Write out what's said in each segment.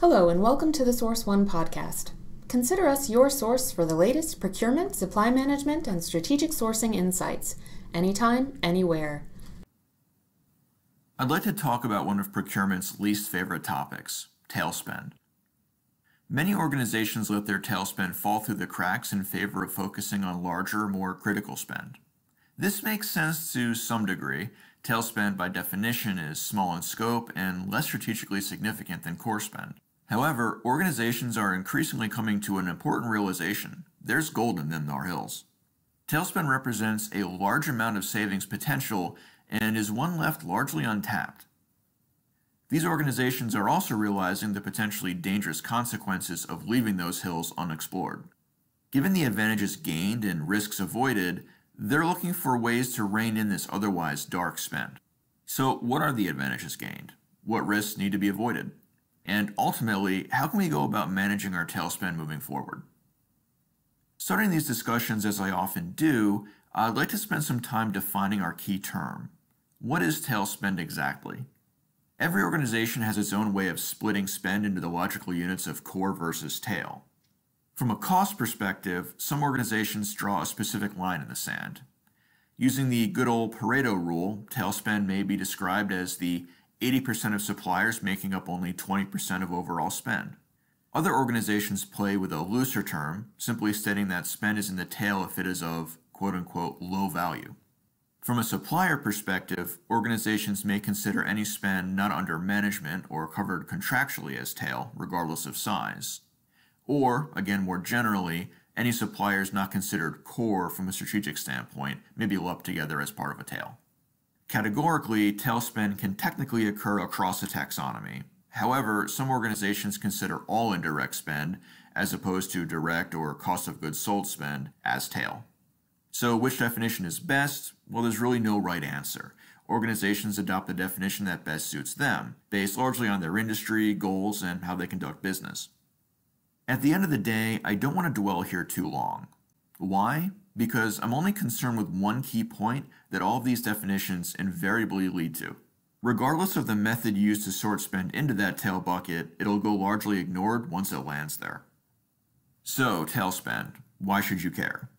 Hello and welcome to the Source One podcast. Consider us your source for the latest procurement, supply management, and strategic sourcing insights, anytime, anywhere. I'd like to talk about one of procurement's least favorite topics, tail spend. Many organizations let their tail spend fall through the cracks in favor of focusing on larger, more critical spend. This makes sense to some degree. Tail spend by definition is small in scope and less strategically significant than core spend. However, organizations are increasingly coming to an important realization. There's gold in them thar hills. Tail spend represents a large amount of savings potential and is one left largely untapped. These organizations are also realizing the potentially dangerous consequences of leaving those hills unexplored. Given the advantages gained and risks avoided, they're looking for ways to rein in this otherwise dark spend. So what are the advantages gained? What risks need to be avoided? And ultimately, how can we go about managing our tail spend moving forward? Starting these discussions as I often do, I'd like to spend some time defining our key term. What is tail spend exactly? Every organization has its own way of splitting spend into the logical units of core versus tail. From a cost perspective, some organizations draw a specific line in the sand. Using the good old Pareto rule, tail spend may be described as the 80% of suppliers making up only 20% of overall spend. Other organizations play with a looser term, simply stating that spend is in the tail if it is of quote-unquote low value. From a supplier perspective, organizations may consider any spend not under management or covered contractually as tail, regardless of size. Or, again more generally, any suppliers not considered core from a strategic standpoint may be lumped together as part of a tail. Categorically, tail spend can technically occur across a taxonomy. However, some organizations consider all indirect spend, as opposed to direct or cost of goods sold spend, as tail. So which definition is best? Well, there's really no right answer. Organizations adopt the definition that best suits them, based largely on their industry, goals, and how they conduct business. At the end of the day, I don't want to dwell here too long. Why? Because I'm only concerned with one key point that all of these definitions invariably lead to. Regardless of the method used to sort spend into that tail bucket, it'll go largely ignored once it lands there. So, tail spend. Why should you care?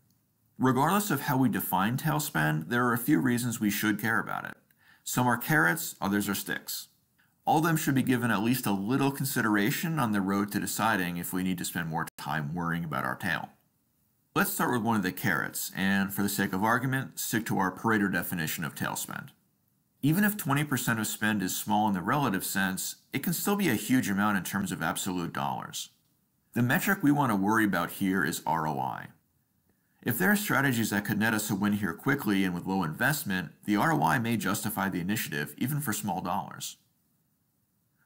Regardless of how we define tail spend, there are a few reasons we should care about it. Some are carrots, others are sticks. All of them should be given at least a little consideration on the road to deciding if we need to spend more time worrying about our tail. Let's start with one of the carrots, and for the sake of argument, stick to our Pareto definition of tail spend. Even if 20% of spend is small in the relative sense, it can still be a huge amount in terms of absolute dollars. The metric we want to worry about here is ROI. If there are strategies that could net us a win here quickly and with low investment, the ROI may justify the initiative even for small dollars.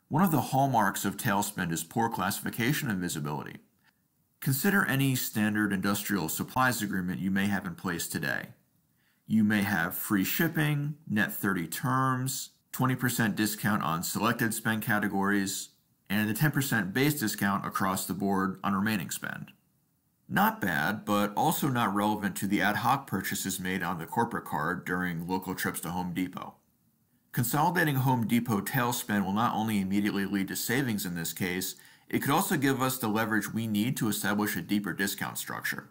One of the hallmarks of tail spend is poor classification and visibility. Consider any standard industrial supplies agreement you may have in place today. You may have free shipping, net 30 terms, 20% discount on selected spend categories, and a 10% base discount across the board on remaining spend. Not bad, but also not relevant to the ad hoc purchases made on the corporate card during local trips to Home Depot. Consolidating Home Depot tail spend will not only immediately lead to savings in this case, it could also give us the leverage we need to establish a deeper discount structure.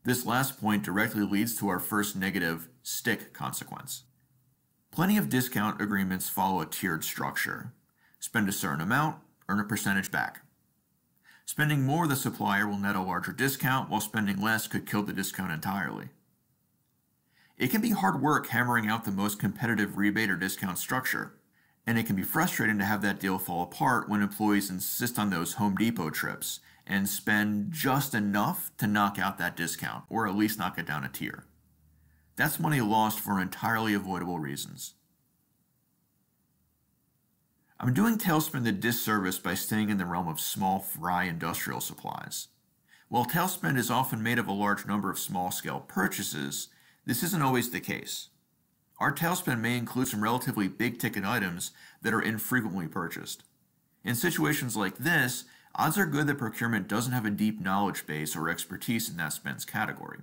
This last point directly leads to our first negative stick consequence. Plenty of discount agreements follow a tiered structure. Spend a certain amount, earn a percentage back. Spending more with a supplier will net a larger discount, while spending less could kill the discount entirely. It can be hard work hammering out the most competitive rebate or discount structure, and it can be frustrating to have that deal fall apart when employees insist on those Home Depot trips and spend just enough to knock out that discount, or at least knock it down a tier. That's money lost for entirely avoidable reasons. I'm doing tail spend a disservice by staying in the realm of small fry industrial supplies. While tail spend is often made of a large number of small-scale purchases, this isn't always the case. Our tail spend may include some relatively big-ticket items that are infrequently purchased. In situations like this, odds are good that procurement doesn't have a deep knowledge base or expertise in that spends category.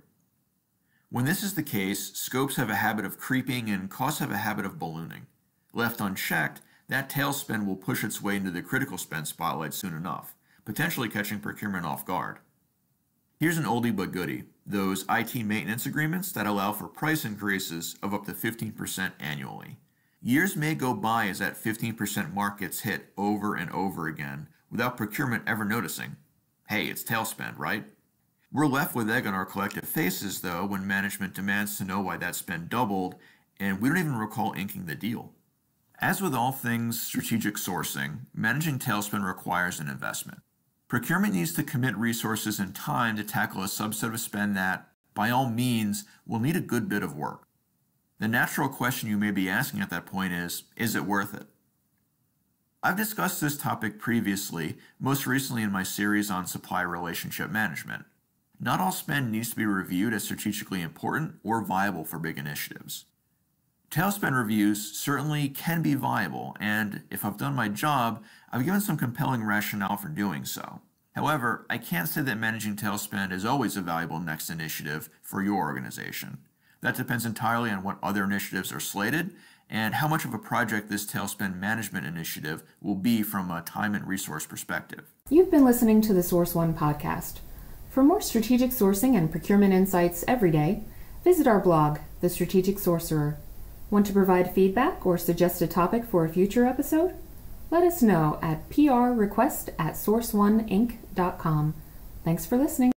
When this is the case, scopes have a habit of creeping and costs have a habit of ballooning. Left unchecked, that tail spend will push its way into the critical spend spotlight soon enough, potentially catching procurement off guard. Here's an oldie but goodie, those IT maintenance agreements that allow for price increases of up to 15% annually. Years may go by as that 15% mark gets hit over and over again without procurement ever noticing. Hey, it's tail spend, right? We're left with egg on our collective faces, though, when management demands to know why that spend doubled, and we don't even recall inking the deal. As with all things strategic sourcing, managing tail spend requires an investment. Procurement needs to commit resources and time to tackle a subset of spend that, by all means, will need a good bit of work. The natural question you may be asking at that point is it worth it? I've discussed this topic previously, most recently in my series on supplier relationship management. Not all spend needs to be reviewed as strategically important or viable for big initiatives. Tail spend reviews certainly can be viable, and if I've done my job, I've given some compelling rationale for doing so. However, I can't say that managing tail spend is always a valuable next initiative for your organization. That depends entirely on what other initiatives are slated and how much of a project this tail spend management initiative will be from a time and resource perspective. You've been listening to the Source One podcast. For more strategic sourcing and procurement insights every day, visit our blog, The Strategic Sorcerer. Want to provide feedback or suggest a topic for a future episode? Let us know at prrequest@sourceoneinc.com. Thanks for listening.